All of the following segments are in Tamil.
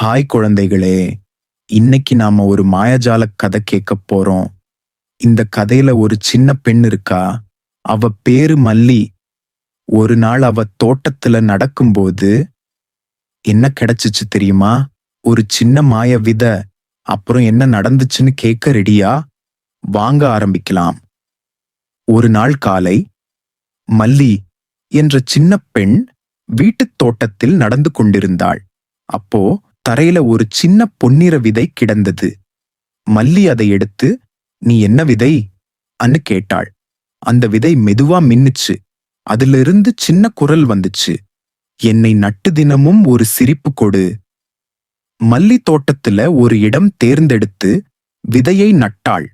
ஹாய் குழந்தைகளே. இன்னைக்கு நாம ஒரு மாயாஜால கதை கேட்கப் போறோம். இந்த கதையில ஒரு சின்ன பெண் இருக்கா. அவ பேரு மல்லி. ஒரு நாள் அவ தோட்டத்துல நடக்கும்போது என்ன கிடைச்சுச்சு தெரியுமா? ஒரு சின்ன மாய விதை. அப்புறம் என்ன நடந்துச்சுன்னு கேட்க ரெடியா? வாங்க ஆரம்பிக்கலாம். ஒரு நாள் காலை, மல்லி என்ற சின்ன பெண் வீட்டுத் தோட்டத்தில் நடந்து கொண்டிருந்தாள். அப்போ தரையில ஒரு சின்ன பொன்னிற விதை கிடந்தது. மல்லி அதை எடுத்து, "நீ என்ன விதை?" அன்னு கேட்டாள். அந்த விதை மெதுவா மின்னுச்சு. அதிலிருந்து சின்ன குரல் வந்துச்சு. "என்னை நட்டு தினமும் ஒரு சிரிப்பு கொடு." மல்லி தோட்டத்துல ஒரு இடம் தேர்ந்தெடுத்து விதையை நட்டாள்.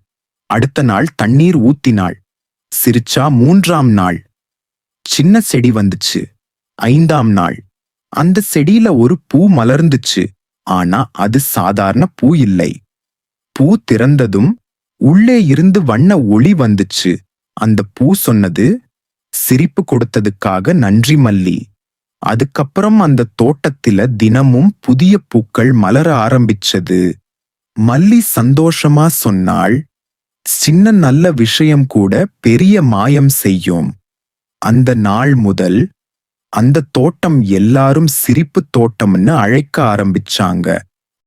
அடுத்த நாள் தண்ணீர் ஊத்தினாள். சிரிச்சா 3ஆம் நாள் சின்ன செடி வந்துச்சு. 5ஆம் நாள் அந்த செடியில ஒரு பூ மலர்ந்துச்சு. ஆனா அது சாதாரண பூ இல்லை. பூ திறந்ததும் உள்ளே இருந்து வண்ண ஒளி வந்துச்சு. அந்த பூ சொன்னது, "சிரிப்பு கொடுத்ததுக்காக நன்றி மல்லி." அதுக்கப்புறம் அந்த தோட்டத்தில தினமும் புதிய பூக்கள் மலர ஆரம்பிச்சது. மல்லி சந்தோஷமா சொன்னாள், "சின்ன நல்ல விஷயம் கூட பெரிய மாயம் செய்யும்." அந்த நாள் முதல் அந்த தோட்டம் எல்லாரும் சிரிப்பு தோட்டம்னு அழைக்க ஆரம்பிச்சாங்க.